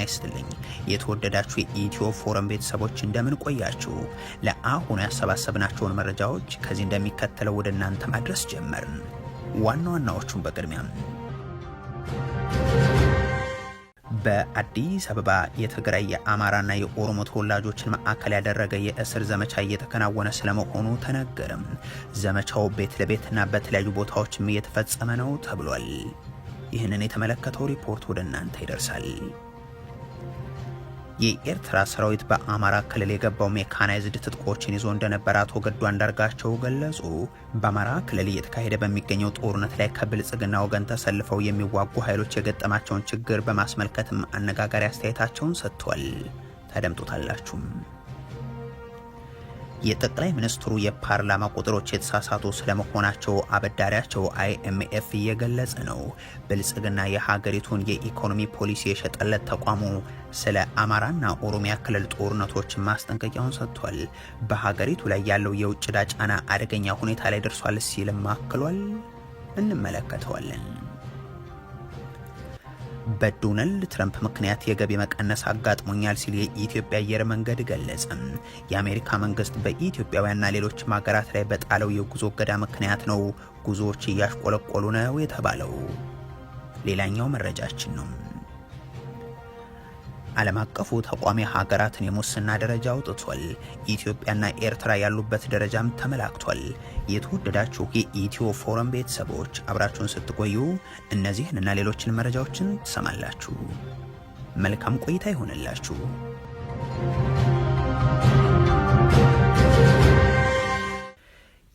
ይስጥልኝ የተወደዳችሁ የኢትዮ ፎረም ቤተሰቦች እንደምን ቆያችሁ? ለአሁኑ ያሰባሰብናቸውን መረጃዎች ከዚህ እንደሚከተለው ወደ እናንተ ማድረስ ጀመርን። ዋና ዋናዎቹን በቅድሚያ በአዲስ አበባ የትግራይ የአማራና የኦሮሞ ተወላጆችን ማዕከል ያደረገ የእስር ዘመቻ እየተከናወነ ስለመሆኑ ተነገረም። ዘመቻው ቤት ለቤትና በተለያዩ ቦታዎችም እየተፈጸመ ነው ተብሏል። ይህንን የተመለከተው ሪፖርት ወደ እናንተ ይደርሳል። የኤርትራ ሰራዊት በአማራ ክልል የገባው ሜካናይዝድ ትጥቆችን ይዞ እንደነበር አቶ ገዱ አንዳርጋቸው ገለጹ። በአማራ ክልል እየተካሄደ በሚገኘው ጦርነት ላይ ከብልጽግና ወገን ተሰልፈው የሚዋጉ ኃይሎች የገጠማቸውን ችግር በማስመልከትም አነጋጋሪ አስተያየታቸውን ሰጥቷል። ታደምጡታላችሁም። የጠቅላይ ሚኒስትሩ የፓርላማ ቁጥሮች የተሳሳቱ ስለመሆናቸው አበዳሪያቸው አይኤምኤፍ እየገለጸ ነው። ብልጽግና የሀገሪቱን የኢኮኖሚ ፖሊሲ የሸጠለት ተቋሙ ስለ አማራና ኦሮሚያ ክልል ጦርነቶች ማስጠንቀቂያውን ሰጥቷል። በሀገሪቱ ላይ ያለው የውጭ ዕዳ ጫና አደገኛ ሁኔታ ላይ ደርሷል ሲልም አክሏል። እንመለከተዋለን። በዶናልድ ትራምፕ ምክንያት የገቢ መቀነስ አጋጥሞኛል ሲል የኢትዮጵያ አየር መንገድ ገለጸ። የአሜሪካ መንግስት በኢትዮጵያውያንና ሌሎች ሀገራት ላይ በጣለው የጉዞ እገዳ ምክንያት ነው ጉዞዎች እያሽቆለቆሉ ነው የተባለው። ሌላኛው መረጃችን ነው። ዓለም አቀፉ ተቋሚ ሀገራትን የሙስና ደረጃ አውጥቷል። ኢትዮጵያና ኤርትራ ያሉበት ደረጃም ተመላክቷል። የተወደዳችሁ የኢትዮ ፎረም ቤተሰቦች አብራችሁን ስትቆዩ እነዚህንና ሌሎችን መረጃዎችን ትሰማላችሁ። መልካም ቆይታ ይሆንላችሁ።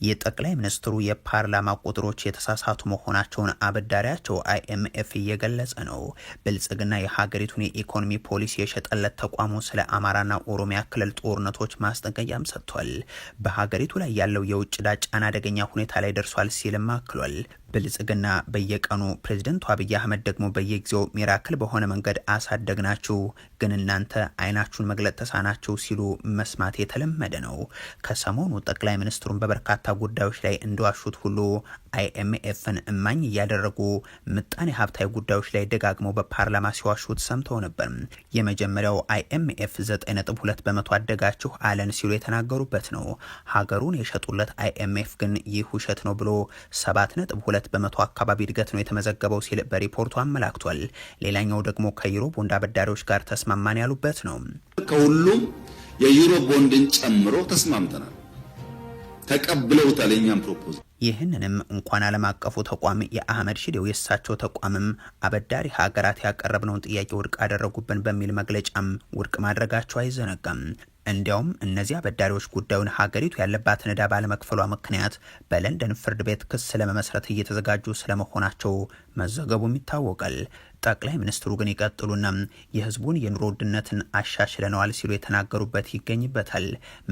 የጠቅላይ ሚኒስትሩ የፓርላማ ቁጥሮች የተሳሳቱ መሆናቸውን አበዳሪያቸው አይኤምኤፍ እየገለጸ ነው። ብልጽግና የሀገሪቱን የኢኮኖሚ ፖሊሲ የሸጠለት ተቋሙ ስለ አማራና ኦሮሚያ ክልል ጦርነቶች ማስጠንቀቂያም ሰጥቷል። በሀገሪቱ ላይ ያለው የውጭ ዕዳ ጫና አደገኛ ሁኔታ ላይ ደርሷል ሲልም አክሏል። ብልጽግና በየቀኑ ፕሬዝደንቱ አብይ አህመድ ደግሞ በየጊዜው ሚራክል በሆነ መንገድ አሳደግናችሁ፣ ግን እናንተ አይናችሁን መግለጥ ተሳናችሁ ሲሉ መስማት የተለመደ ነው። ከሰሞኑ ጠቅላይ ሚኒስትሩን በበርካታ ጉዳዮች ላይ እንደዋሹት ሁሉ አይኤምኤፍን እማኝ እያደረጉ ምጣኔ ሀብታዊ ጉዳዮች ላይ ደጋግመው በፓርላማ ሲዋሹት ሰምተው ነበር። የመጀመሪያው አይኤምኤፍ 9.2 በመቶ አደጋችሁ አለን ሲሉ የተናገሩበት ነው። ሀገሩን የሸጡለት አይኤምኤፍ ግን ይህ ውሸት ነው ብሎ 7.2 በመቶ አካባቢ እድገት ነው የተመዘገበው ሲል በሪፖርቱ አመላክቷል። ሌላኛው ደግሞ ከዩሮ ቦንድ አበዳሪዎች ጋር ተስማማን ያሉበት ነው። ከሁሉም የዩሮ ቦንድን ጨምሮ ተስማምተናል፣ ተቀብለውታል የኛም ፕሮፖዝ። ይህንንም እንኳን ዓለም አቀፉ ተቋም የአህመድ ሺዴው የሳቸው ተቋምም አበዳሪ ሀገራት ያቀረብነውን ጥያቄ ውድቅ አደረጉብን በሚል መግለጫም ውድቅ ማድረጋቸው አይዘነጋም። እንዲያውም እነዚህ አበዳሪዎች ጉዳዩን ሀገሪቱ ያለባትን ዕዳ ባለመክፈሏ ምክንያት በለንደን ፍርድ ቤት ክስ ለመመስረት እየተዘጋጁ ስለመሆናቸው መዘገቡም ይታወቃል። ጠቅላይ ሚኒስትሩ ግን ይቀጥሉና የህዝቡን የኑሮ ውድነትን አሻሽለነዋል ሲሉ የተናገሩበት ይገኝበታል።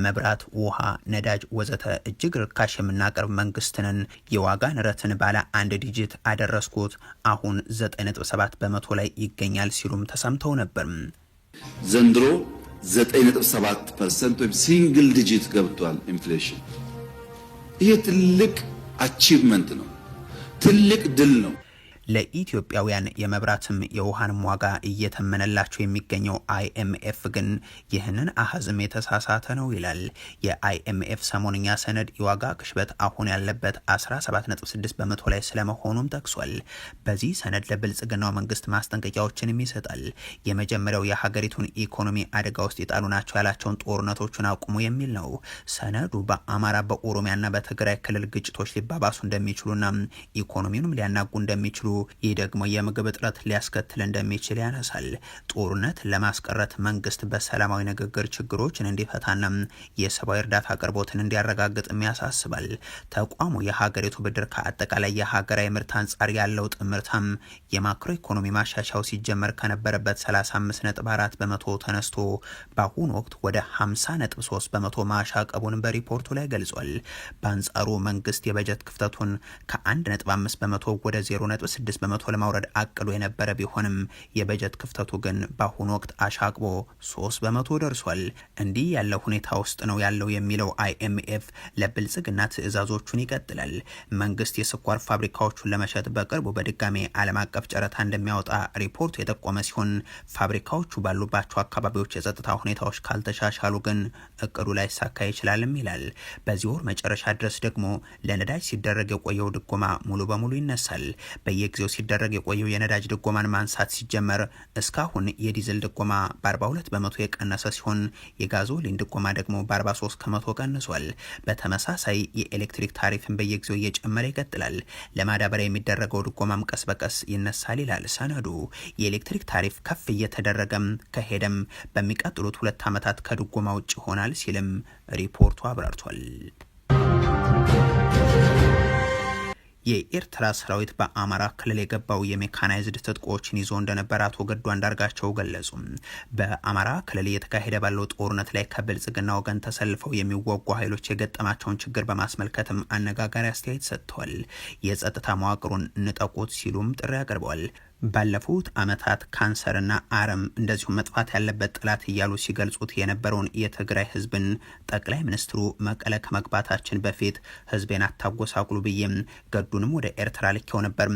መብራት፣ ውሃ፣ ነዳጅ ወዘተ እጅግ ርካሽ የምናቀርብ መንግስት ነን። የዋጋ ንረትን ባለ አንድ ዲጂት አደረስኩት፣ አሁን 9.7 በመቶ ላይ ይገኛል ሲሉም ተሰምተው ነበር። ዘንድሮ 9.7% ወይም ሲንግል ዲጂት ገብቷል ኢንፍሌሽን። ይሄ ትልቅ አቺቭመንት ነው፣ ትልቅ ድል ነው። ለኢትዮጵያውያን የመብራትም የውሃንም ዋጋ እየተመነላቸው የሚገኘው አይኤምኤፍ ግን ይህንን አሃዝም የተሳሳተ ነው ይላል። የአይኤምኤፍ ሰሞንኛ ሰነድ የዋጋ ግሽበት አሁን ያለበት 17.6 በመቶ ላይ ስለመሆኑም ጠቅሷል። በዚህ ሰነድ ለብልጽግናው መንግስት ማስጠንቀቂያዎችንም ይሰጣል። የመጀመሪያው የሀገሪቱን ኢኮኖሚ አደጋ ውስጥ የጣሉ ናቸው ያላቸውን ጦርነቶችን አቁሙ የሚል ነው። ሰነዱ በአማራ በኦሮሚያና በትግራይ ክልል ግጭቶች ሊባባሱ እንደሚችሉና ኢኮኖሚውንም ሊያናጉ እንደሚችሉ፣ ይህ ደግሞ የምግብ እጥረት ሊያስከትል እንደሚችል ያነሳል። ጦርነት ለማስቀረት መንግስት በሰላማዊ ንግግር ችግሮችን እንዲፈታና የሰብአዊ እርዳታ አቅርቦትን እንዲያረጋግጥም ያሳስባል። ተቋሙ የሀገሪቱ ብድር ከአጠቃላይ የሀገራዊ ምርት አንጻር ያለው ጥምርታም የማክሮ ኢኮኖሚ ማሻሻያው ሲጀመር ከነበረበት 35.4 በመቶ ተነስቶ በአሁኑ ወቅት ወደ 50.3 በመቶ ማሻቀቡን በሪፖርቱ ላይ ገልጿል። በአንጻሩ መንግስት የበጀት ክፍተቱን ከ1.5 በመቶ ወደ 0.6 6 በመቶ ለማውረድ አቅዶ የነበረ ቢሆንም የበጀት ክፍተቱ ግን በአሁኑ ወቅት አሻቅቦ 3 በመቶ ደርሷል። እንዲህ ያለ ሁኔታ ውስጥ ነው ያለው የሚለው አይኤምኤፍ ለብልጽግና ትዕዛዞቹን ይቀጥላል። መንግስት የስኳር ፋብሪካዎቹን ለመሸጥ በቅርቡ በድጋሜ ዓለም አቀፍ ጨረታ እንደሚያወጣ ሪፖርቱ የጠቆመ ሲሆን ፋብሪካዎቹ ባሉባቸው አካባቢዎች የጸጥታ ሁኔታዎች ካልተሻሻሉ ግን እቅዱ ላይ ሳካ ይችላልም ይላል። በዚህ ወር መጨረሻ ድረስ ደግሞ ለነዳጅ ሲደረግ የቆየው ድጎማ ሙሉ በሙሉ ይነሳል። በየጊዜው ሲደረግ የቆየው የነዳጅ ድጎማን ማንሳት ሲጀመር እስካሁን የዲዝል ድጎማ በ42 በመቶ የቀነሰ ሲሆን የጋዞሊን ድጎማ ደግሞ በ43 ከመቶ ቀንሷል። በተመሳሳይ የኤሌክትሪክ ታሪፍን በየጊዜው እየጨመረ ይቀጥላል። ለማዳበሪያ የሚደረገው ድጎማም ቀስ በቀስ ይነሳል ይላል ሰነዱ። የኤሌክትሪክ ታሪፍ ከፍ እየተደረገም ከሄደም በሚቀጥሉት 2 ዓመታት ከድጎማ ውጭ ይሆናል ሲልም ሪፖርቱ አብራርቷል። የኤርትራ ሰራዊት በአማራ ክልል የገባው የሜካናይዝድ ትጥቆችን ይዞ እንደነበር አቶ ገዱ አንዳርጋቸው ገለጹ። በአማራ ክልል እየተካሄደ ባለው ጦርነት ላይ ከብልጽግና ወገን ተሰልፈው የሚወጉ ኃይሎች የገጠማቸውን ችግር በማስመልከትም አነጋጋሪ አስተያየት ሰጥተዋል። የጸጥታ መዋቅሩን እንጠቁት ሲሉም ጥሪ አቅርበዋል። ባለፉት ዓመታት ካንሰርና አረም እንደዚሁም መጥፋት ያለበት ጥላት እያሉ ሲገልጹት የነበረውን የትግራይ ህዝብን ጠቅላይ ሚኒስትሩ መቀለ ከመግባታችን በፊት ህዝቤን አታጎሳቁሉ ብዬም ገዱንም ወደ ኤርትራ ልኬው ነበር፣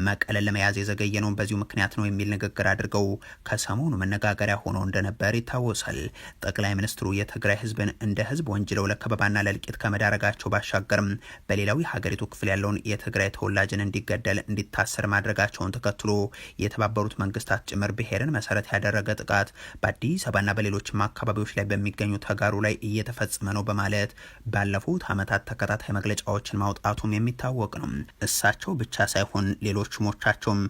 መቀለ ለመያዝ የዘገየ ነው በዚሁ ምክንያት ነው የሚል ንግግር አድርገው ከሰሞኑ መነጋገሪያ ሆኖ እንደነበር ይታወሳል። ጠቅላይ ሚኒስትሩ የትግራይ ህዝብን እንደ ህዝብ ወንጅለው ለከበባና ለልቂት ከመዳረጋቸው ባሻገርም በሌላው የሀገሪቱ ክፍል ያለውን የትግራይ ተወላጅን እንዲገደል እንዲታሰር ማድረጋቸውን ተከትሎ የተባበሩት መንግስታት ጭምር ብሔርን መሰረት ያደረገ ጥቃት በአዲስ አበባና በሌሎችም አካባቢዎች ላይ በሚገኙ ተጋሩ ላይ እየተፈጸመ ነው በማለት ባለፉት ዓመታት ተከታታይ መግለጫዎችን ማውጣቱም የሚታወቅ ነው። እሳቸው ብቻ ሳይሆን ሌሎች ሞቻቸውም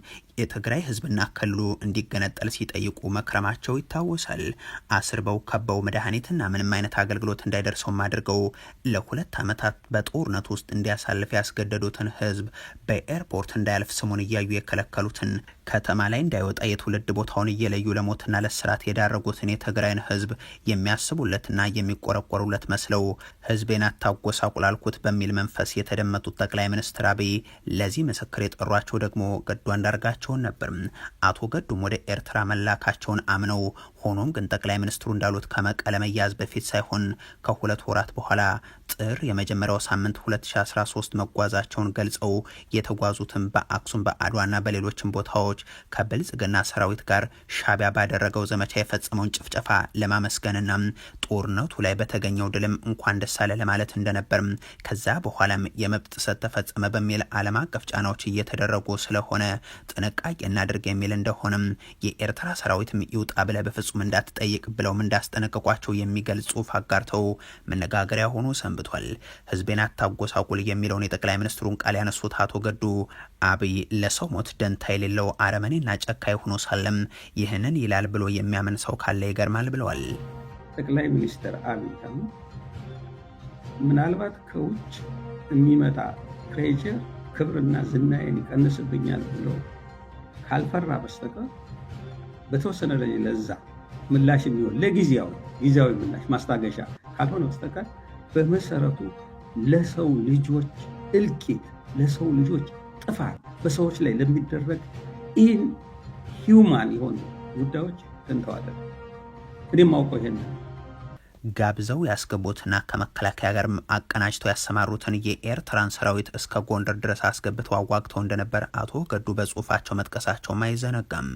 የትግራይ ህዝብና ክልሉ እንዲገነጠል ሲጠይቁ መክረማቸው ይታወሳል። አስርበው ከበው መድኃኒትና ምንም አይነት አገልግሎት እንዳይደርሰውም አድርገው ለ2 ዓመታት በጦርነት ውስጥ እንዲያሳልፍ ያስገደዱትን ህዝብ በኤርፖርት እንዳያልፍ ስሙን እያዩ የከለከሉትን ከተማ ላይ እንዳይወጣ የትውልድ ቦታውን እየለዩ ለሞትና ለስራት የዳረጉትን የትግራይን ህዝብ የሚያስቡለትና የሚቆረቆሩለት መስለው ህዝቤን አታጎሳቁላልኩት በሚል መንፈስ የተደመጡት ጠቅላይ ሚኒስትር አብይ ለዚህ ምስክር የጠሯቸው ደግሞ ገዱ አንዳርጋቸው ነበር። አቶ ገዱም ወደ ኤርትራ መላካቸውን አምነው ሆኖም ግን ጠቅላይ ሚኒስትሩ እንዳሉት ከመቀለ መያዝ በፊት ሳይሆን ከ2 ወራት በኋላ ጥር የመጀመሪያው ሳምንት 2013 መጓዛቸውን ገልጸው የተጓዙትም በአክሱም በአድዋና በሌሎችም ቦታዎች ከብልጽግና ሰራዊት ጋር ሻቢያ ባደረገው ዘመቻ የፈጸመውን ጭፍጨፋ ለማመስገንና ጦርነቱ ላይ በተገኘው ድልም እንኳን ደስ አለ ለማለት እንደነበር ከዛ በኋላም የመብት ጥሰት ተፈጸመ በሚል ዓለም አቀፍ ጫናዎች እየተደረጉ ስለሆነ ጥንቃቄ እናድርግ የሚል እንደሆነም የኤርትራ ሰራዊትም ይውጣ ብለ በፍጹም እንዳትጠይቅ ብለውም እንዳስጠነቀቋቸው የሚገልጽ ጽሑፍ አጋርተው መነጋገሪያ ሆኖ ሰንብቷል። ህዝቤን አታጎሳቁል የሚለውን የጠቅላይ ሚኒስትሩን ቃል ያነሱት አቶ ገዱ አብይ ለሰው ሞት ደንታ የሌለው አረመኔና ጨካኝ ሆኖ ሳለም ይህንን ይላል ብሎ የሚያምን ሰው ካለ ይገርማል ብለዋል። ጠቅላይ ሚኒስትር አብይ ምናልባት ከውጭ የሚመጣ ፕሬሸር ክብርና ዝናዬን ይቀንስብኛል ብሎ ካልፈራ በስተቀር በተወሰነ ደረጃ ለዛ ምላሽ የሚሆን ለጊዜያዊ ምላሽ ማስታገሻ ካልሆነ በስተቀር በመሰረቱ ለሰው ልጆች እልቂት፣ ለሰው ልጆች ጥፋት፣ በሰዎች ላይ ለሚደረግ ኢንሂውማን የሆኑ ጉዳዮች ተንተዋለ። እኔም አውቀው ይሄን ጋብዘው ያስገቡትና ከመከላከያ ጋር አቀናጅተው ያሰማሩትን የኤርትራን ሰራዊት እስከ ጎንደር ድረስ አስገብተው አዋግተው እንደነበር አቶ ገዱ በጽሁፋቸው መጥቀሳቸውም አይዘነጋም።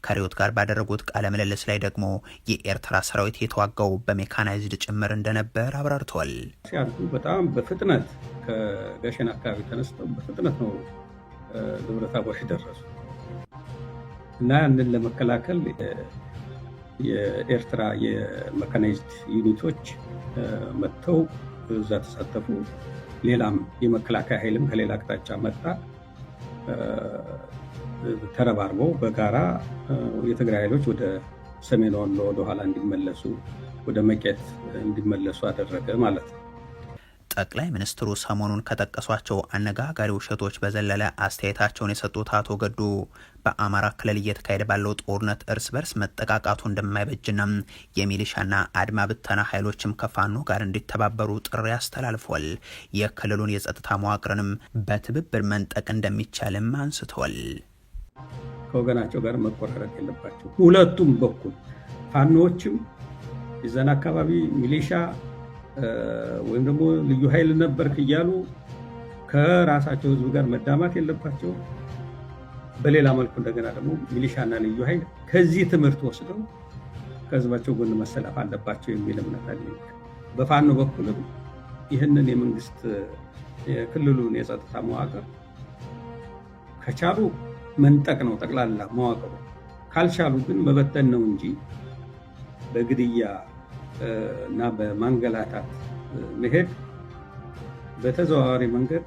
ከሪዮት ጋር ባደረጉት ቃለ ምልልስ ላይ ደግሞ የኤርትራ ሰራዊት የተዋጋው በሜካናይዝድ ጭምር እንደነበር አብራርተዋል። ሲያልፉ በጣም በፍጥነት ከጋሸና አካባቢ ተነስተው በፍጥነት ነው ደብረታቦር ደረሱ እና ያንን ለመከላከል የኤርትራ የመካናይዝድ ዩኒቶች መጥተው እዛ ተሳተፉ። ሌላም የመከላከያ ኃይልም ከሌላ አቅጣጫ መጣ። ተረባርበው በጋራ የትግራይ ኃይሎች ወደ ሰሜን ወሎ ወደኋላ እንዲመለሱ፣ ወደ መቄት እንዲመለሱ አደረገ ማለት ነው። ጠቅላይ ሚኒስትሩ ሰሞኑን ከጠቀሷቸው አነጋጋሪ ውሸቶች በዘለለ አስተያየታቸውን የሰጡት አቶ ገዱ በአማራ ክልል እየተካሄደ ባለው ጦርነት እርስ በርስ መጠቃቃቱ እንደማይበጅና የሚሊሻና አድማ ብተና ኃይሎችም ከፋኖ ጋር እንዲተባበሩ ጥሪ አስተላልፏል። የክልሉን የጸጥታ መዋቅርንም በትብብር መንጠቅ እንደሚቻልም አንስተዋል። ከወገናቸው ጋር መቆራረጥ የለባቸው። ሁለቱም በኩል ፋኖዎችም የዛን አካባቢ ሚሊሻ ወይም ደግሞ ልዩ ኃይል ነበርክ እያሉ ከራሳቸው ህዝብ ጋር መዳማት የለባቸው። በሌላ መልኩ እንደገና ደግሞ ሚሊሻና ልዩ ኃይል ከዚህ ትምህርት ወስደው ከህዝባቸው ጎን መሰለፍ አለባቸው የሚል እምነት አለኝ። በፋኖ በኩልም ይህንን የመንግስት የክልሉን የጸጥታ መዋቅር ከቻሉ መንጠቅ ነው ጠቅላላ መዋቅሩ፣ ካልቻሉ ግን መበተን ነው እንጂ በግድያ እና በማንገላታት መሄድ በተዘዋዋሪ መንገድ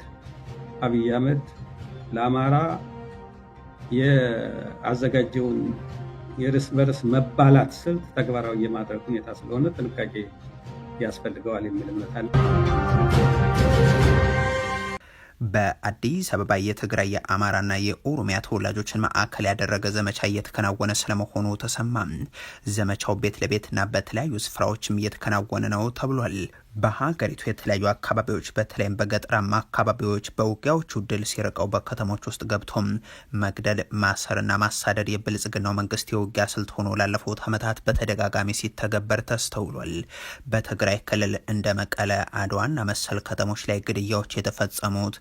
አብይ አህመድ ለአማራ የአዘጋጀውን የእርስ በርስ መባላት ስልት ተግባራዊ የማድረግ ሁኔታ ስለሆነ ጥንቃቄ ያስፈልገዋል የሚል እምነት አለ። በአዲስ አበባ የትግራይ የአማራና የኦሮሚያ ተወላጆችን ማዕከል ያደረገ ዘመቻ እየተከናወነ ስለመሆኑ ተሰማ። ዘመቻው ቤት ለቤትና በተለያዩ ስፍራዎችም እየተከናወነ ነው ተብሏል። በሀገሪቱ የተለያዩ አካባቢዎች በተለይም በገጠራማ አካባቢዎች በውጊያዎቹ ድል ሲርቀው በከተሞች ውስጥ ገብቶም መግደል፣ ማሰርና ማሳደድ የብልጽግናው መንግስት የውጊያ ስልት ሆኖ ላለፉት ዓመታት በተደጋጋሚ ሲተገበር ተስተውሏል። በትግራይ ክልል እንደ መቀለ፣ አድዋና መሰል ከተሞች ላይ ግድያዎች የተፈጸሙት፣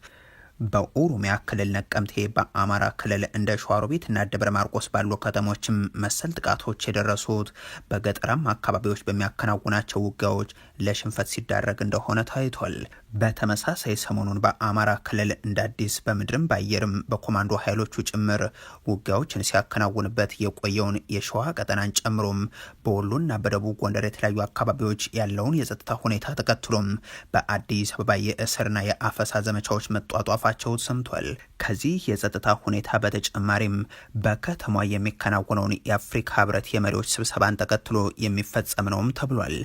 በኦሮሚያ ክልል ነቀምቴ፣ በአማራ ክልል እንደ ሸዋሮቢትና ደብረ ማርቆስ ባሉ ከተሞችም መሰል ጥቃቶች የደረሱት በገጠራማ አካባቢዎች በሚያከናውናቸው ውጊያዎች ለሽንፈት ሲዳረግ እንደሆነ ታይቷል። በተመሳሳይ ሰሞኑን በአማራ ክልል እንደ አዲስ በምድርም በአየርም በኮማንዶ ኃይሎቹ ጭምር ውጊያዎችን ሲያከናውንበት የቆየውን የሸዋ ቀጠናን ጨምሮም በወሎና በደቡብ ጎንደር የተለያዩ አካባቢዎች ያለውን የጸጥታ ሁኔታ ተከትሎም በአዲስ አበባ የእስርና የአፈሳ ዘመቻዎች መጧጧፋቸው ሰምቷል። ከዚህ የጸጥታ ሁኔታ በተጨማሪም በከተማ የሚከናወነውን የአፍሪካ ህብረት የመሪዎች ስብሰባን ተከትሎ የሚፈጸም ነውም ተብሏል።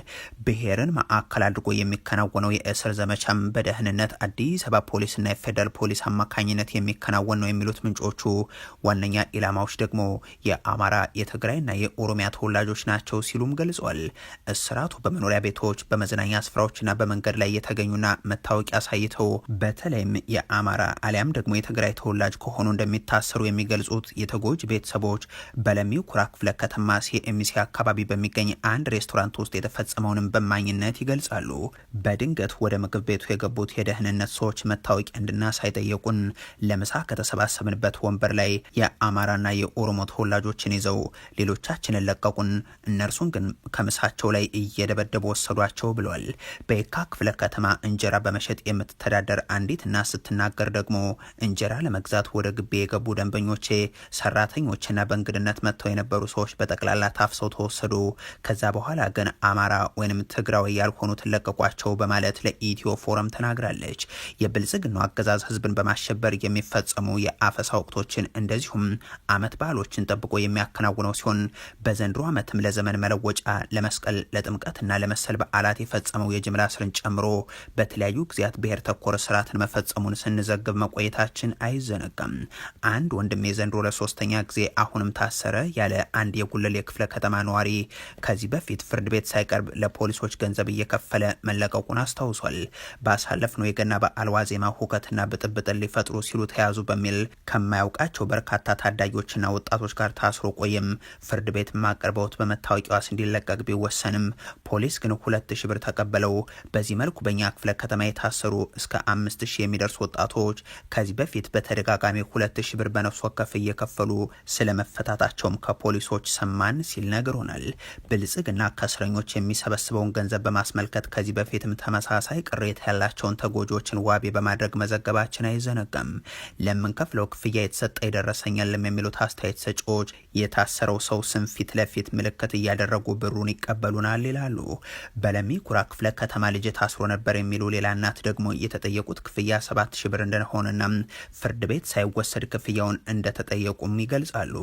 ብሔርን ማዕከል አድርጎ የሚከናወነው የእስር ዘመቻ በደህንነት አዲስ አበባ ፖሊስና የፌደራል ፖሊስ አማካኝነት የሚከናወን ነው የሚሉት ምንጮቹ፣ ዋነኛ ኢላማዎች ደግሞ የአማራ የትግራይና የኦሮሚያ ተወላጆች ናቸው ሲሉም ገልጿል። እስራቱ በመኖሪያ ቤቶች፣ በመዝናኛ ስፍራዎችና በመንገድ ላይ የተገኙና መታወቂያ አሳይተው በተለይም የአማራ አሊያም ደግሞ የትግራይ ተወላጅ ከሆኑ እንደሚታሰሩ የሚገልጹት የተጎጂ ቤተሰቦች በለሚው ኩራ ክፍለ ከተማ ሲኤምሲ አካባቢ በሚገኝ አንድ ሬስቶራንት ውስጥ የተፈጸመውንም በማኝነት ይገልጻሉ። በድንገት ወደ ምግብ ቤቱ የገቡት የደህንነት ሰዎች መታወቂያ እንድናሳይ ጠየቁን። ለምሳ ከተሰባሰብንበት ወንበር ላይ የአማራና የኦሮሞ ተወላጆችን ይዘው ሌሎቻችንን ለቀቁን፣ እነርሱን ግን ከምሳቸው ላይ እየደበደቡ ወሰዷቸው ብሏል። በየካ ክፍለ ከተማ እንጀራ በመሸጥ የምትተዳደር አንዲት እናት ስትናገር ደግሞ እንጀራ ለመግዛት ወደ ግቢ የገቡ ደንበኞቼ፣ ሰራተኞችና በእንግድነት መጥተው የነበሩ ሰዎች በጠቅላላ ታፍሰው ተወሰዱ። ከዛ በኋላ ግን አማራ ወይንም ትግራዊ ያልሆኑት ለቀቋቸው በማለት ለኢትዮ ፎረም ተናግራለች። የብልጽግናው አገዛዝ ህዝብን በማሸበር የሚፈጸሙ የአፈሳ ወቅቶችን እንደዚሁም አመት በዓሎችን ጠብቆ የሚያከናውነው ሲሆን በዘንድሮ ዓመትም ለዘመን መለወጫ፣ ለመስቀል፣ ለጥምቀትና ለመሰል በዓላት የፈጸመው የጅምላ እስርን ጨምሮ በተለያዩ ጊዜያት ብሔር ተኮር ስርዓትን መፈጸሙን ስንዘግብ መቆየታችን አይዘነጋም። አንድ ወንድሜ ዘንድሮ ለሶስተኛ ጊዜ አሁንም ታሰረ ያለ አንድ የጉለሌ ክፍለ ከተማ ነዋሪ ከዚህ በፊት ፍርድ ቤት ሳይቀርብ ለፖሊሶች ገንዘብ እየከፈለ መለቀቁን አስታውሷል። ባሳለፍነው የገና በዓል ዋዜማ ሁከትና ብጥብጥን ሊፈጥሩ ሲሉ ተያዙ በሚል ከማያውቃቸው በርካታ ታዳጊዎችና ወጣቶች ጋር ታስሮ ቆየም። ፍርድ ቤት ማቀርበውት በመታወቂያ ዋስ እንዲለቀቅ ቢወሰንም ፖሊስ ግን 2000 ብር ተቀበለው። በዚህ መልኩ በእኛ ክፍለ ከተማ የታሰሩ እስከ 5000 የሚደርሱ ወጣቶች ከዚህ በፊት በተደጋጋሚ 2000 ብር በነፍስ ወከፍ እየከፈሉ ስለመፈታታቸውም ከፖሊሶች ሰማን ሲል ነግሮናል። ብልጽግና ከእስረኞች የሚሰበስበውን ገንዘብ በማስመልከት ከዚህ በፊትም ተመሳሳይ ቅሬታ ያላቸውን ተጎጂዎችን ዋቢ በማድረግ መዘገባችን አይዘነጋም። ለምንከፍለው ክፍያ የተሰጠ ይደረሰኛልም የሚሉት አስተያየት ሰጪዎች የታሰረው ሰው ስም ፊት ለፊት ምልክት እያደረጉ ብሩን ይቀበሉናል ይላሉ። በለሚ ኩራ ክፍለ ከተማ ልጅ ታስሮ ነበር የሚሉ ሌላ እናት ደግሞ የተጠየቁት ክፍያ 7000 ብር እንደሆነና ፍርድ ቤት ሳይወሰድ ክፍያውን እንደተጠየቁም ይገልጻሉ።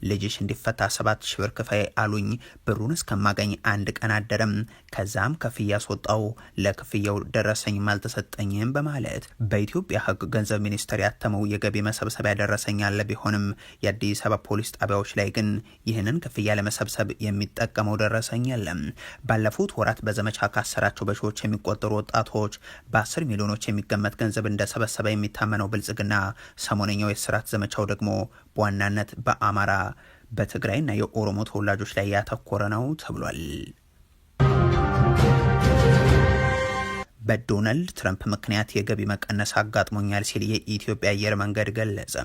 ልጅሽ እንዲፈታ 7000 ብር ክፈይ አሉኝ። ብሩን እስከማገኝ አንድ ቀን አደረም። ከዛም ክፍያ አስወጣው። ለክፍያው ደረሰኝም አልተሰጠኝም በማለት በኢትዮጵያ ሕግ ገንዘብ ሚኒስቴር ያተመው የገቢ መሰብሰቢያ ደረሰኝ አለ። ቢሆንም የአዲስ አበባ ፖሊስ ጣቢያዎች ላይ ግን ይህንን ክፍያ ለመሰብሰብ የሚጠቀመው ደረሰኝ የለም። ባለፉት ወራት በዘመቻ ካሰራቸው በሺዎች የሚቆጠሩ ወጣቶች በ10 ሚሊዮኖች የሚገመት ገንዘብ እንደሰበሰበ የሚታመነው ብልጽግና ሰሞነኛው የስራት ዘመቻው ደግሞ በዋናነት በአማራ በትግራይና የኦሮሞ ተወላጆች ላይ ያተኮረ ነው ተብሏል። በዶናልድ ትራምፕ ምክንያት የገቢ መቀነስ አጋጥሞኛል ሲል የኢትዮጵያ አየር መንገድ ገለጸ።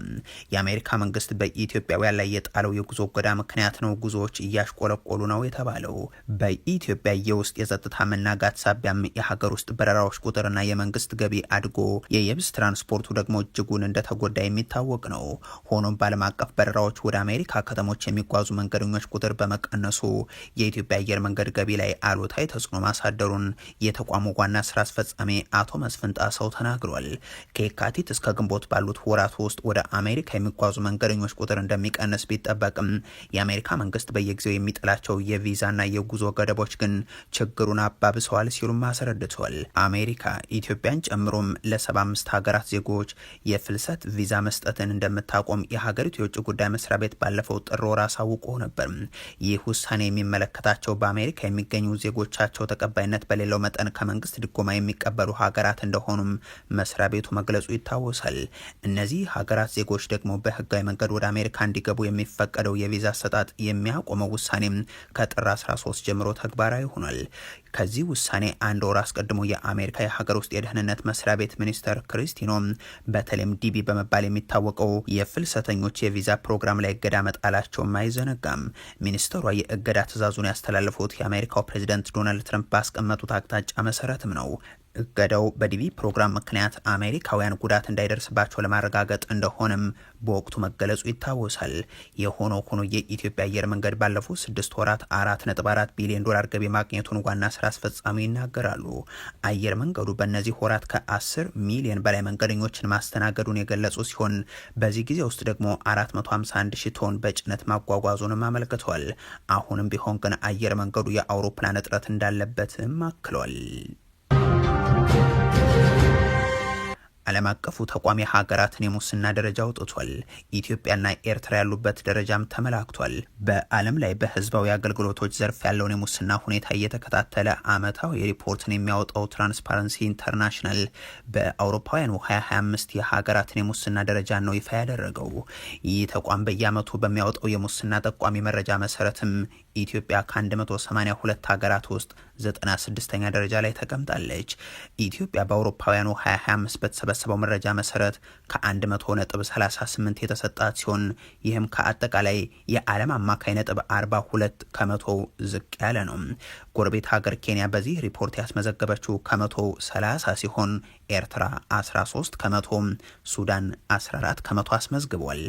የአሜሪካ መንግስት በኢትዮጵያውያን ላይ የጣለው የጉዞ እገዳ ምክንያት ነው ጉዞዎች እያሽቆለቆሉ ነው የተባለው። በኢትዮጵያ የውስጥ የጸጥታ መናጋት ሳቢያም የሀገር ውስጥ በረራዎች ቁጥርና የመንግስት ገቢ አድጎ የየብስ ትራንስፖርቱ ደግሞ እጅጉን እንደተጎዳ የሚታወቅ ነው። ሆኖም በዓለም አቀፍ በረራዎች ወደ አሜሪካ ከተሞች የሚጓዙ መንገደኞች ቁጥር በመቀነሱ የኢትዮጵያ አየር መንገድ ገቢ ላይ አሉታዊ ተጽዕኖ ማሳደሩን የተቋሙ ዋና ስራ አስፈጻሚ አቶ መስፍን ጣሰው ተናግሯል። ከየካቲት እስከ ግንቦት ባሉት ወራት ውስጥ ወደ አሜሪካ የሚጓዙ መንገደኞች ቁጥር እንደሚቀንስ ቢጠበቅም የአሜሪካ መንግስት በየጊዜው የሚጥላቸው የቪዛና የጉዞ ገደቦች ግን ችግሩን አባብሰዋል ሲሉም አስረድተዋል። አሜሪካ ኢትዮጵያን ጨምሮም ለ75 ሀገራት ዜጎች የፍልሰት ቪዛ መስጠትን እንደምታቆም የሀገሪቱ የውጭ ጉዳይ መስሪያ ቤት ባለፈው ጥር ወር አሳውቆ ነበር። ይህ ውሳኔ የሚመለከታቸው በአሜሪካ የሚገኙ ዜጎቻቸው ተቀባይነት በሌለው መጠን ከመንግስት ድጎማ የሚቀበሉ ሀገራት እንደሆኑም መስሪያ ቤቱ መግለጹ ይታወሳል። እነዚህ ሀገራት ዜጎች ደግሞ በህጋዊ መንገድ ወደ አሜሪካ እንዲገቡ የሚፈቀደው የቪዛ አሰጣጥ የሚያቆመው ውሳኔም ከጥር 13 ጀምሮ ተግባራዊ ሆኗል። ከዚህ ውሳኔ አንድ ወር አስቀድሞ የአሜሪካ የሀገር ውስጥ የደህንነት መስሪያ ቤት ሚኒስተር ክሪስቲኖ በተለይም ዲቢ በመባል የሚታወቀው የፍልሰተኞች የቪዛ ፕሮግራም ላይ እገዳ መጣላቸውም አይዘነጋም። ሚኒስተሯ የእገዳ ትዕዛዙን ያስተላለፉት የአሜሪካው ፕሬዚደንት ዶናልድ ትራምፕ ባስቀመጡት አቅጣጫ መሰረትም ነው። እገዳው በዲቪ ፕሮግራም ምክንያት አሜሪካውያን ጉዳት እንዳይደርስባቸው ለማረጋገጥ እንደሆነም በወቅቱ መገለጹ ይታወሳል። የሆነው ሆኖ የኢትዮጵያ አየር መንገድ ባለፉት 6 ወራት 4.4 ቢሊዮን ዶላር ገቢ ማግኘቱን ዋና ስራ አስፈጻሚ ይናገራሉ። አየር መንገዱ በእነዚህ ወራት ከ10 ሚሊዮን በላይ መንገደኞችን ማስተናገዱን የገለጹ ሲሆን በዚህ ጊዜ ውስጥ ደግሞ 451 ሺህ ቶን በጭነት ማጓጓዙንም አመልክተዋል። አሁንም ቢሆን ግን አየር መንገዱ የአውሮፕላን እጥረት እንዳለበትም አክሏል። ዓለም አቀፉ ተቋም የሀገራትን የሙስና ደረጃ አውጥቷል። ኢትዮጵያና ኤርትራ ያሉበት ደረጃም ተመላክቷል። በዓለም ላይ በህዝባዊ አገልግሎቶች ዘርፍ ያለውን የሙስና ሁኔታ እየተከታተለ ዓመታዊ ሪፖርትን የሚያወጣው ትራንስፓረንሲ ኢንተርናሽናል በአውሮፓውያኑ 2025 የሀገራትን የሙስና ደረጃ ነው ይፋ ያደረገው። ይህ ተቋም በየዓመቱ በሚያወጣው የሙስና ጠቋሚ መረጃ መሰረትም ኢትዮጵያ ከ182 ሀገራት ውስጥ 96ኛ ደረጃ ላይ ተቀምጣለች። ኢትዮጵያ በአውሮፓውያኑ 2025 በተሰበሰበው መረጃ መሰረት ከ100.38 የተሰጣት ሲሆን ይህም ከአጠቃላይ የዓለም አማካይ ነጥብ 42 ከመቶ ዝቅ ያለ ነው። ጎረቤት ሀገር ኬንያ በዚህ ሪፖርት ያስመዘገበችው ከመቶ 30 ሲሆን ኤርትራ 13 ከመቶ፣ ሱዳን 14 ከመቶ አስመዝግቧል።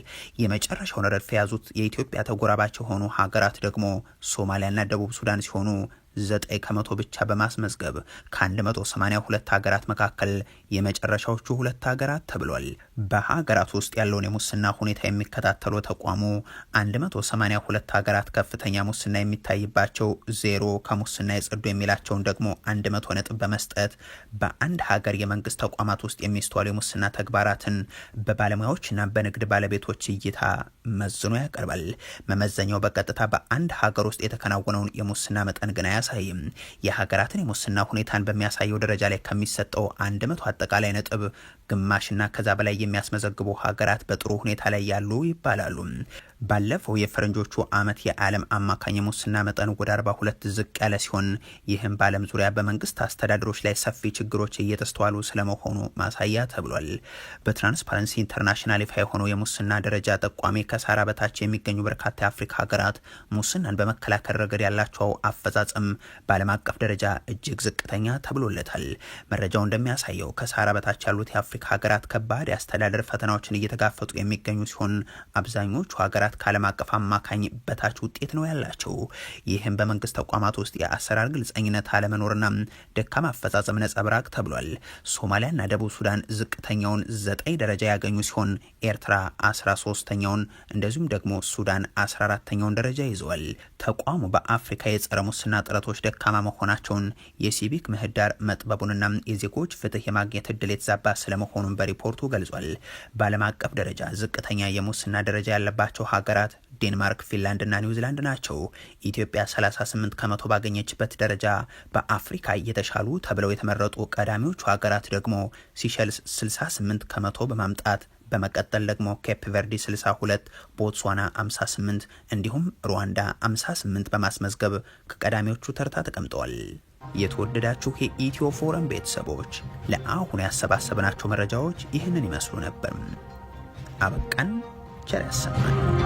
የመጨረሻውን ረድፍ የያዙት የኢትዮጵያ ተጎራባች የሆኑ ሀገራት ደግሞ ሶማሊያና ደቡብ ሱዳን ሲሆኑ 9 ከመቶ ብቻ በማስመዝገብ ከ182 ሀገራት መካከል የመጨረሻዎቹ 2 ሀገራት ተብሏል። በሀገራት ውስጥ ያለውን የሙስና ሁኔታ የሚከታተለው ተቋሙ 182 ሀገራት ከፍተኛ ሙስና የሚታይባቸው፣ 0 ከሙስና የጸዱ የሚላቸውን ደግሞ 100 ነጥብ በመስጠት በአንድ ሀገር የመንግስት ተቋማት ውስጥ የሚስተዋሉ የሙስና ተግባራትን በባለሙያዎችና በንግድ ባለቤቶች እይታ መዝኖ ያቀርባል። መመዘኛው በቀጥታ በአንድ ሀገር ውስጥ የተከናወነውን የሙስና መጠን ግን አያሳይም። የሀገራትን የሙስና ሁኔታን በሚያሳየው ደረጃ ላይ ከሚሰጠው 100 አጠቃላይ ነጥብ ግማሽና ከዛ በላይ የሚያስመዘግቡ ሀገራት በጥሩ ሁኔታ ላይ ያሉ ይባላሉ። ባለፈው የፈረንጆቹ ዓመት የዓለም አማካኝ የሙስና መጠን ወደ 42 ዝቅ ያለ ሲሆን ይህም በዓለም ዙሪያ በመንግስት አስተዳደሮች ላይ ሰፊ ችግሮች እየተስተዋሉ ስለመሆኑ ማሳያ ተብሏል። በትራንስፓረንሲ ኢንተርናሽናል ይፋ የሆነው የሙስና ደረጃ ጠቋሚ ከሳራ በታች የሚገኙ በርካታ የአፍሪካ ሀገራት ሙስናን በመከላከል ረገድ ያላቸው አፈጻጸም በዓለም አቀፍ ደረጃ እጅግ ዝቅተኛ ተብሎለታል። መረጃው እንደሚያሳየው ከሳራ በታች ያሉት የአፍሪካ ሀገራት ከባድ የአስተዳደር ፈተናዎችን እየተጋፈጡ የሚገኙ ሲሆን አብዛኞቹ ሀገራት ከዓለም አቀፍ አማካኝ በታች ውጤት ነው ያላቸው። ይህም በመንግስት ተቋማት ውስጥ የአሰራር ግልጸኝነት አለመኖርና ደካማ አፈጻጸም ነጸብራቅ ተብሏል። ሶማሊያና ደቡብ ሱዳን ዝቅተኛውን 9 ደረጃ ያገኙ ሲሆን ኤርትራ 13ኛውን እንደዚሁም ደግሞ ሱዳን 14ኛውን ደረጃ ይዘዋል። ተቋሙ በአፍሪካ የጸረ ሙስና ጥረቶች ደካማ መሆናቸውን፣ የሲቪክ ምህዳር መጥበቡንና የዜጎች ፍትህ የማግኘት እድል የተዛባ ስለመሆኑን በሪፖርቱ ገልጿል። በዓለም አቀፍ ደረጃ ዝቅተኛ የሙስና ደረጃ ያለባቸው ሀገራት ዴንማርክ፣ ፊንላንድ እና ኒውዚላንድ ናቸው። ኢትዮጵያ 38 ከመቶ ባገኘችበት ደረጃ በአፍሪካ የተሻሉ ተብለው የተመረጡ ቀዳሚዎቹ ሀገራት ደግሞ ሲሸልስ 68 ከመቶ በማምጣት በመቀጠል ደግሞ ኬፕ ቨርዲ 62፣ ቦትስዋና 58 እንዲሁም ሩዋንዳ 58 በማስመዝገብ ከቀዳሚዎቹ ተርታ ተቀምጠዋል። የተወደዳችሁ የኢትዮ ፎረም ቤተሰቦች ለአሁን ያሰባሰብናቸው መረጃዎች ይህንን ይመስሉ ነበር። አበቃን። ቸር ያሰማን።